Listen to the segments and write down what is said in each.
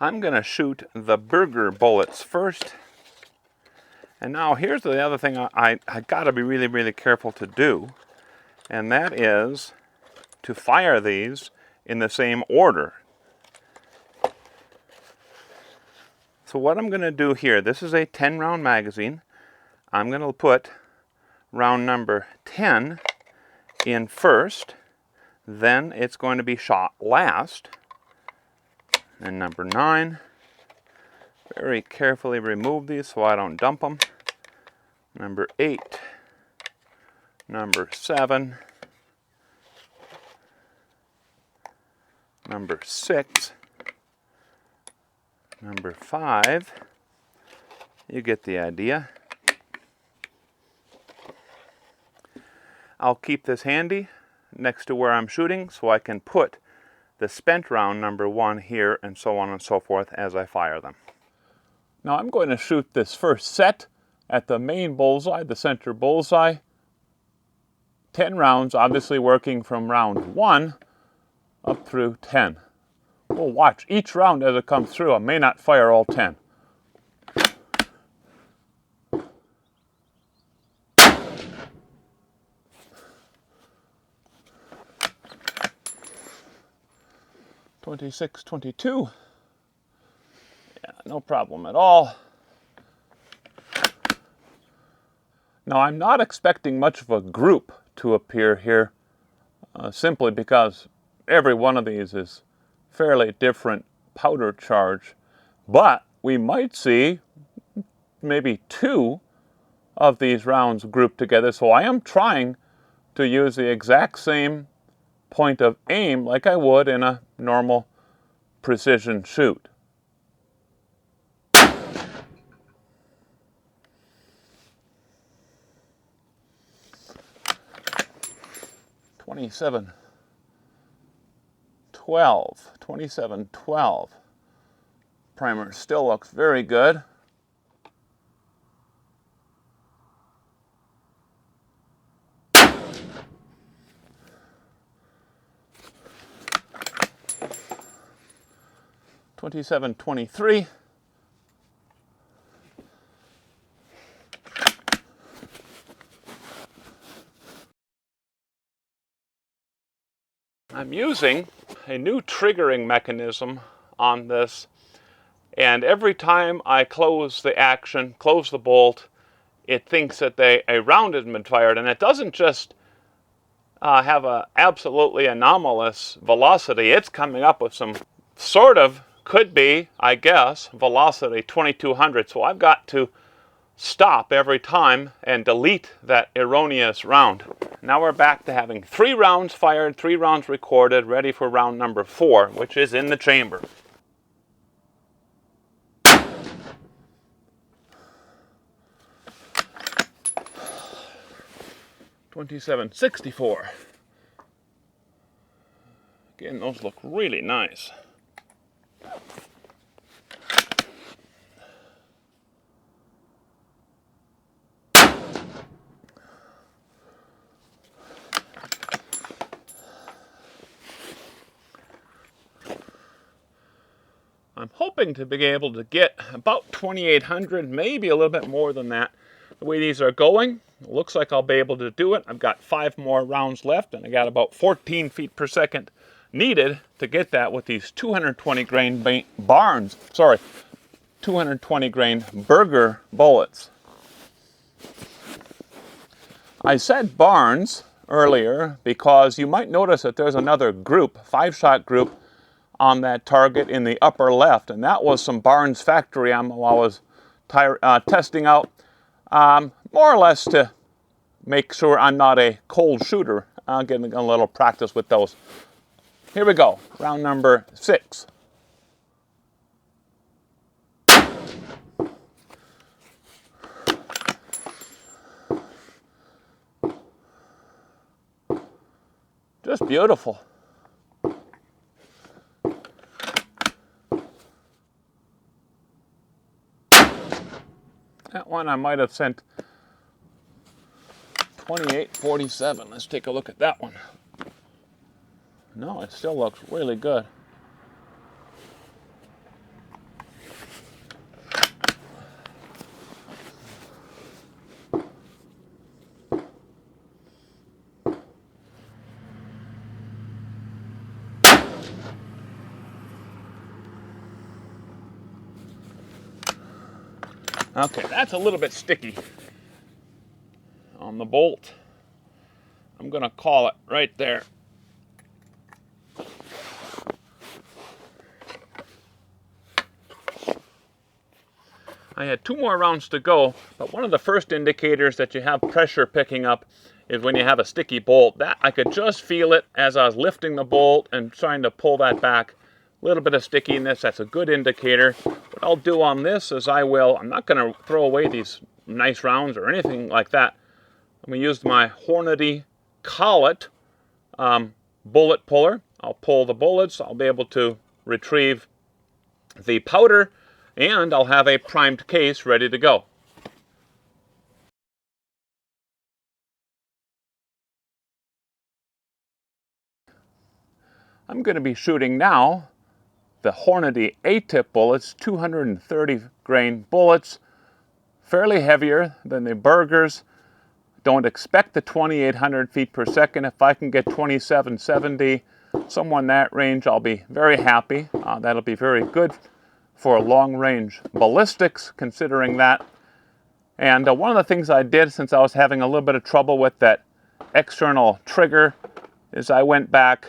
I'm going to shoot the Berger bullets first. And now here's the other thing I got to be really, really careful to do. And that is to fire these in the same order. So what I'm going to do here, this is a 10 round magazine. I'm going to put round number 10 in first. Then it's going to be shot last. And number 9. Very carefully remove these so I don't dump them. Number 8. Number 7. Number 6. Number 5. You get the idea. I'll keep this handy next to where I'm shooting so I can put the spent round number 1 here and so on and so forth as I fire them. Now I'm going to shoot this first set at the main bullseye, the center bullseye. 10 rounds, obviously working from round 1 up through 10. We'll watch each round as it comes through. I may not fire all 10. "26, 22. Yeah, no problem at all. Now I'm not expecting much of a group to appear here, simply because every one of these is fairly different powder charge, but we might see maybe 2 of these rounds grouped together. So I am trying to use the exact same point of aim like I would in a normal precision shoot. "27, 12, 27, 12. Primer still looks very good. "27, 23. I'm using a new triggering mechanism on this, and every time I close the action, close the bolt, it thinks that a round has been fired, and it doesn't just have an absolutely anomalous velocity. It's coming up with some sort of, could be, I guess, velocity 2200. So I've got to stop every time and delete that erroneous round. Now we're back to having 3 rounds fired, 3 rounds recorded, ready for round number 4, which is in the chamber. "2764. Again, those look really nice. I'm hoping to be able to get about 2800, maybe a little bit more than that. The way these are going, it looks like I'll be able to do it. I've got 5 more rounds left, and I got about 14 feet per second needed to get that with these 220 grain 220 grain Berger bullets. I said Barnes earlier because you might notice that there's another group, 5-shot group, on that target in the upper left, and that was some Barnes factory ammo I was testing out, more or less to make sure I'm not a cold shooter. I'm getting a little practice with those. Here we go, round number 6. Just beautiful. That one I might have sent 2847. Let's take a look at that one. No, it still looks really good. Okay, that's a little bit sticky on the bolt. I'm going to call it right there. I had 2 more rounds to go, but one of the first indicators that you have pressure picking up is when you have a sticky bolt. That I could just feel it as I was lifting the bolt and trying to pull that back. A little bit of stickiness, that's a good indicator. What I'll do on this is I'm not going to throw away these nice rounds or anything like that. I'm going to use my Hornady collet bullet puller. I'll pull the bullets, I'll be able to retrieve the powder, and I'll have a primed case ready to go. I'm going to be shooting now the Hornady A-tip bullets, 230 grain bullets, fairly heavier than the Bergers. Don't expect the 2,800 feet per second. If I can get 2,770, somewhere in that range, I'll be very happy. That'll be very good for long-range ballistics, considering that. And one of the things I did, since I was having a little bit of trouble with that external trigger, is I went back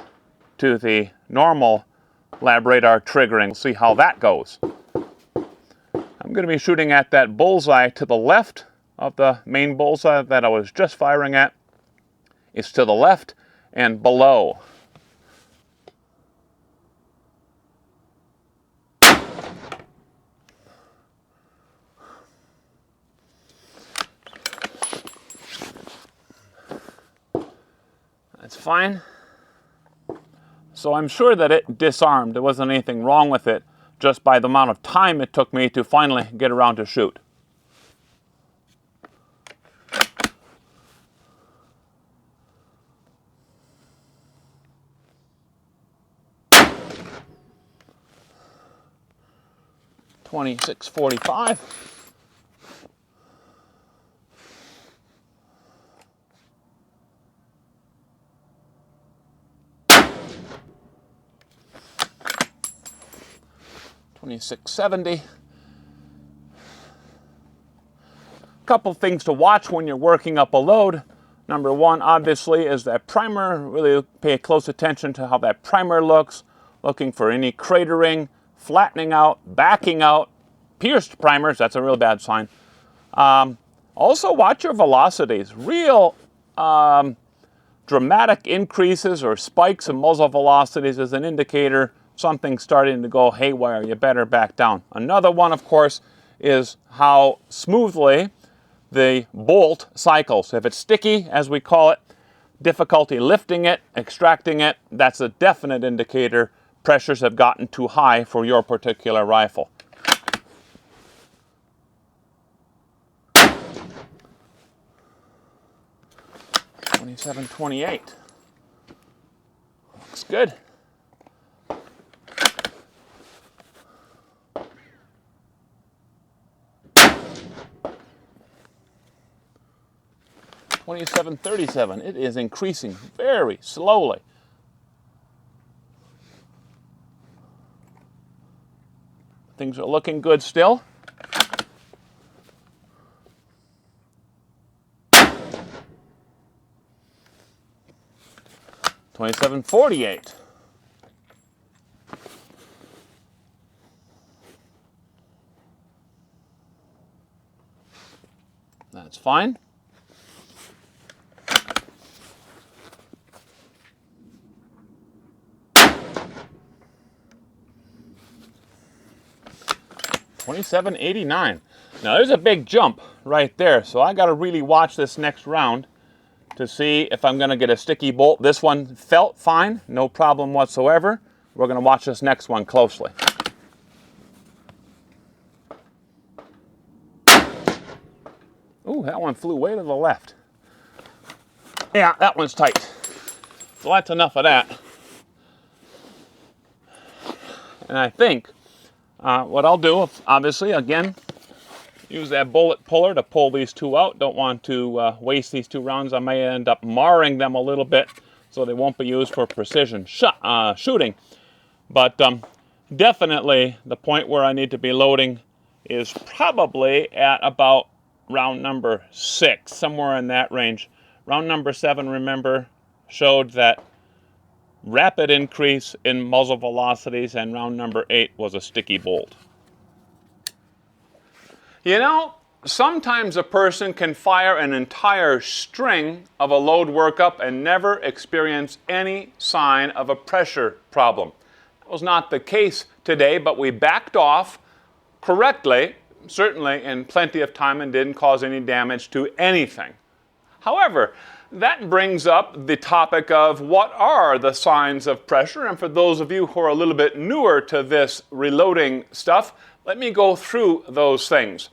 to the normal LabRadar triggering. See how that goes. I'm going to be shooting at that bullseye to the left of the main bullseye that I was just firing at. It's to the left and below. That's fine. So I'm sure that it disarmed. There wasn't anything wrong with it, just by the amount of time it took me to finally get around to shoot. .2645. .2670. Couple things to watch when you're working up a load. Number one, obviously, is that primer. Really pay close attention to how that primer looks. Looking for any cratering, flattening out, backing out. Pierced primers, that's a real bad sign. Also, watch your velocities. Real dramatic increases or spikes in muzzle velocities is an indicator something's starting to go haywire. You better back down. Another one, of course, is how smoothly the bolt cycles. If it's sticky, as we call it, difficulty lifting it, extracting it, that's a definite indicator pressures have gotten too high for your particular rifle. .2728. Looks good. .2737. It is increasing very slowly. Things are looking good still. .2748. That's fine. .2789. Now there's a big jump right there, so I got to really watch this next round to see if I'm going to get a sticky bolt. This one felt fine, no problem whatsoever. We're going to watch this next one closely. Ooh, that one flew way to the left. Yeah, that one's tight. So that's enough of that. And I think what I'll do, obviously, again, use that bullet puller to pull these two out. Don't want to waste these 2 rounds. I may end up marring them a little bit, so they won't be used for precision shooting. But definitely the point where I need to be loading is probably at about round number 6, somewhere in that range. Round number 7, remember, showed that rapid increase in muzzle velocities, and round number 8 was a sticky bolt. You know, sometimes a person can fire an entire string of a load workup and never experience any sign of a pressure problem. That was not the case today, but we backed off correctly, certainly in plenty of time, and didn't cause any damage to anything. However, that brings up the topic of what are the signs of pressure, and for those of you who are a little bit newer to this reloading stuff, let me go through those things.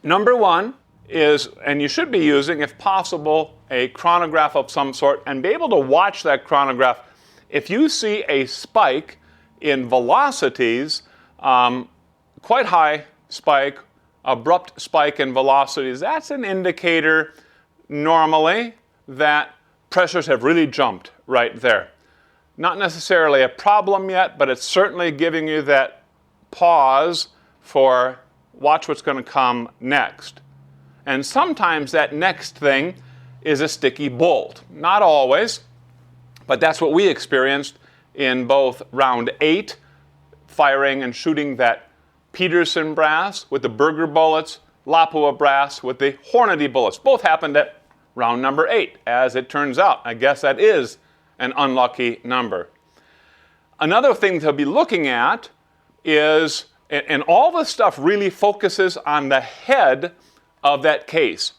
Number 1 is, and you should be using, if possible, a chronograph of some sort and be able to watch that chronograph. If you see a spike in velocities, quite high spike, abrupt spike in velocities, that's an indicator normally that pressures have really jumped right there. Not necessarily a problem yet, but it's certainly giving you that pause for watch what's going to come next. And sometimes that next thing is a sticky bolt. Not always, but that's what we experienced in both round 8, firing and shooting that Peterson brass with the Berger bullets, Lapua brass with the Hornady bullets. Both happened at round number 8, as it turns out. I guess that is an unlucky number. Another thing to be looking at is, and all this stuff really focuses on the head of that case,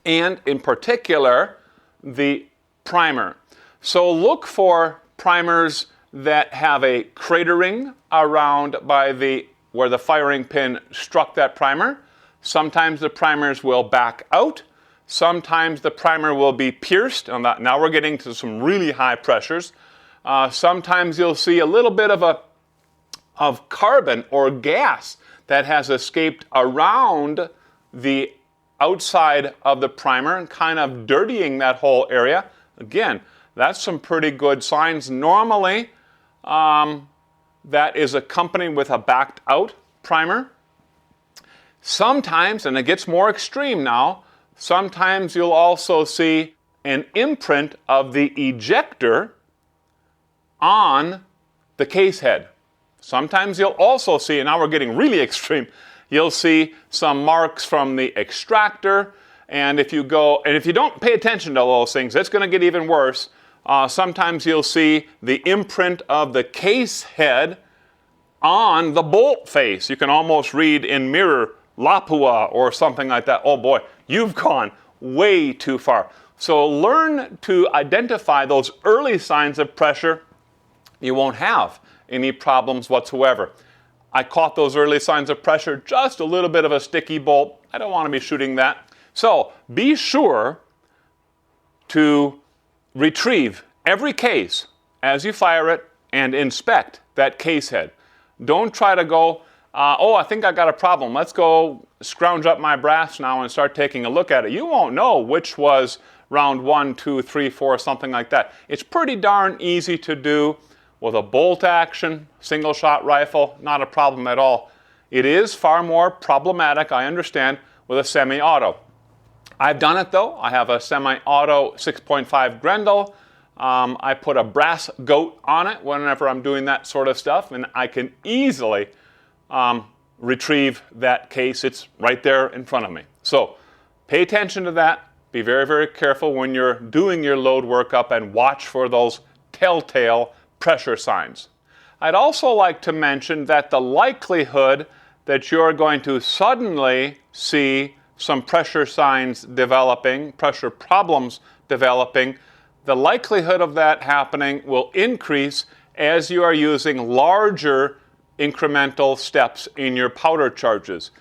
and in particular, the primer. So look for primers that have a cratering around by where the firing pin struck that primer. Sometimes the primers will back out. Sometimes the primer will be pierced. Now we're getting to some really high pressures. Sometimes you'll see a little bit of carbon or gas that has escaped around the outside of the primer and kind of dirtying that whole area. Again, that's some pretty good signs. Normally, that is accompanied with a backed out primer. Sometimes, and it gets more extreme now, sometimes you'll also see an imprint of the ejector on the case head. Sometimes you'll also see, and now we're getting really extreme, you'll see some marks from the extractor, and if you don't pay attention to those things, it's going to get even worse. Sometimes you'll see the imprint of the case head on the bolt face. You can almost read in mirror Lapua or something like that. Oh boy, you've gone way too far. So learn to identify those early signs of pressure. You won't have any problems whatsoever. I caught those early signs of pressure, just a little bit of a sticky bolt. I don't want to be shooting that. So be sure to retrieve every case as you fire it and inspect that case head. Don't try to go, I think I got a problem. Let's go scrounge up my brass now and start taking a look at it. You won't know which was round 1, 2, 3, 4, something like that. It's pretty darn easy to do with a bolt action, single shot rifle, not a problem at all. It is far more problematic, I understand, with a semi-auto. I've done it though. I have a semi-auto 6.5 Grendel. I put a brass goat on it whenever I'm doing that sort of stuff, and I can easily retrieve that case. It's right there in front of me. So pay attention to that. Be very, very careful when you're doing your load workup and watch for those telltale pressure signs. I'd also like to mention that the likelihood that you're going to suddenly see some pressure signs developing, pressure problems developing, the likelihood of that happening will increase as you are using larger incremental steps in your powder charges.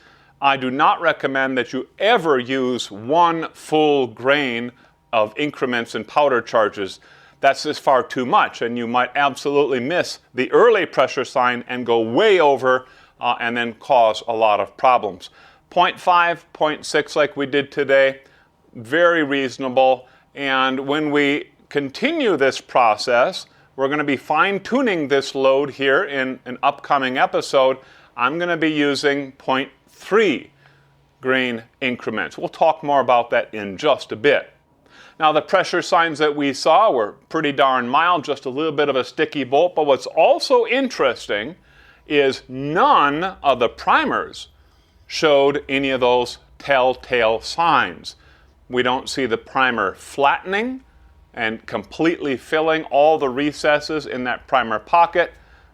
I do not recommend that you ever use one full grain of increments in powder charges. That's just far too much, and you might absolutely miss the early pressure sign and go way over and then cause a lot of problems. 0.5, 0.6 like we did today, very reasonable. And when we continue this process, we're going to be fine-tuning this load here in an upcoming episode. I'm going to be using 0.3 grain increments. We'll talk more about that in just a bit. Now, the pressure signs that we saw were pretty darn mild, just a little bit of a sticky bolt, but what's also interesting is none of the primers showed any of those telltale signs. We don't see the primer flattening and completely filling all the recesses in that primer pocket.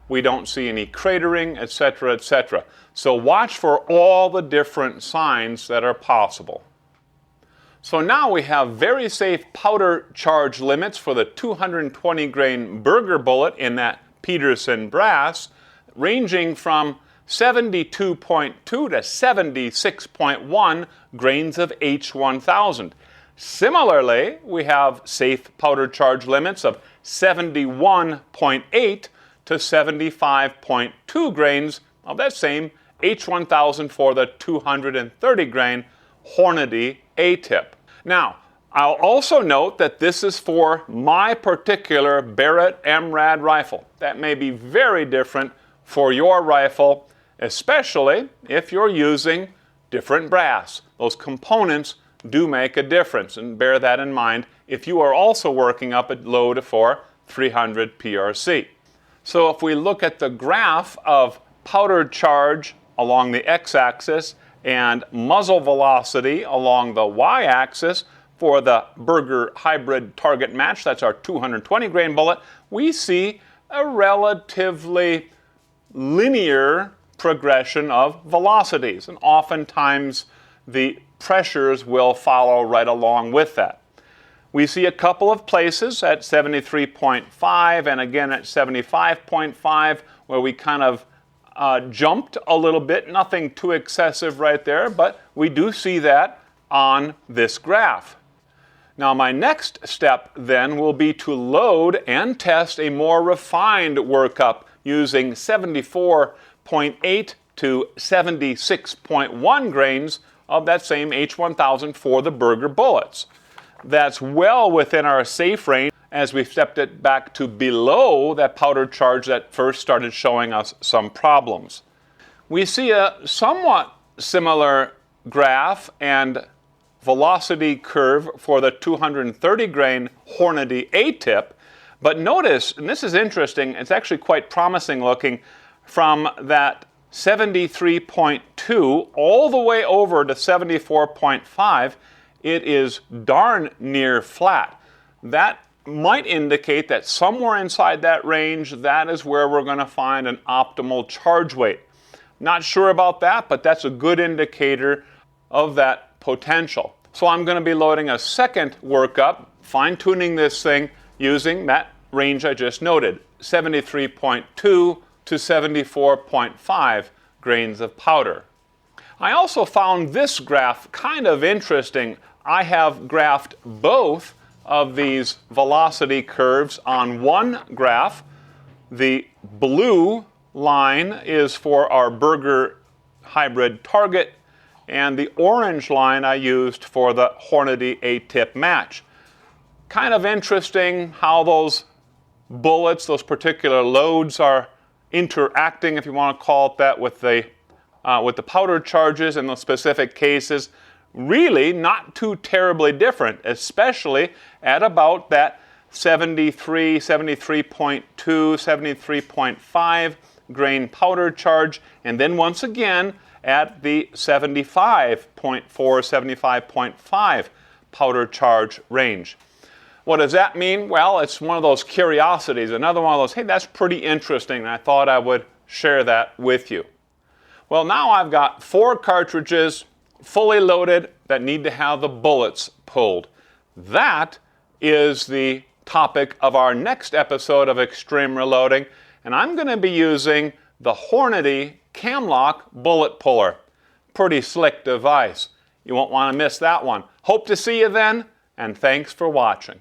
We don't see any cratering, etc., etc. So watch for all the different signs that are possible. So now we have very safe powder charge limits for the 220 grain Berger bullet in that Peterson brass, ranging from 72.2 to 76.1 grains of H1000. Similarly, we have safe powder charge limits of 71.8 to 75.2 grains of that same H1000 for the 230 grain Hornady A-tip. Now, I'll also note that this is for my particular Barrett MRAD rifle. That may be very different for your rifle, especially if you're using different brass. Those components do make a difference, and bear that in mind if you are also working up a load for 300 PRC. So if we look at the graph of powder charge along the x-axis and muzzle velocity along the y-axis for the Berger hybrid target match, that's our 220 grain bullet, we see a relatively linear progression of velocities, and oftentimes the pressures will follow right along with that. We see a couple of places at 73.5 and again at 75.5 where we kind of jumped a little bit, nothing too excessive right there, but we do see that on this graph. Now my next step then will be to load and test a more refined workup using 74.8 to 76.1 grains of that same H1000 for the Berger bullets. That's well within our safe range as we've stepped it back to below that powder charge that first started showing us some problems. We see a somewhat similar graph and velocity curve for the 230 grain Hornady A-tip, but notice, and this is interesting, it's actually quite promising looking, from that 73.2 all the way over to 74.5, it is darn near flat. That might indicate that somewhere inside that range, that is where we're going to find an optimal charge weight. Not sure about that, but that's a good indicator of that potential. So I'm going to be loading a second workup, fine-tuning this thing using that range I just noted, 73.2 to 74.5 grains of powder. I also found this graph kind of interesting. I have graphed both of these velocity curves on one graph. The blue line is for our Berger hybrid target, and the orange line I used for the Hornady A-tip match. Kind of interesting how those bullets, those particular loads are interacting, if you want to call it that, with the powder charges in those specific cases. Really not too terribly different, especially at about that 73, 73.2, 73.5 grain powder charge, and then once again at the 75.4, 75.5 powder charge range. What does that mean? Well, it's one of those curiosities, another one of those, hey, that's pretty interesting, and I thought I would share that with you. Well, now I've got 4 cartridges fully loaded that need to have the bullets pulled. That is the topic of our next episode of Extreme Reloading, and I'm going to be using the Hornady Camlock bullet puller. Pretty slick device. You won't want to miss that one. Hope to see you then, and thanks for watching.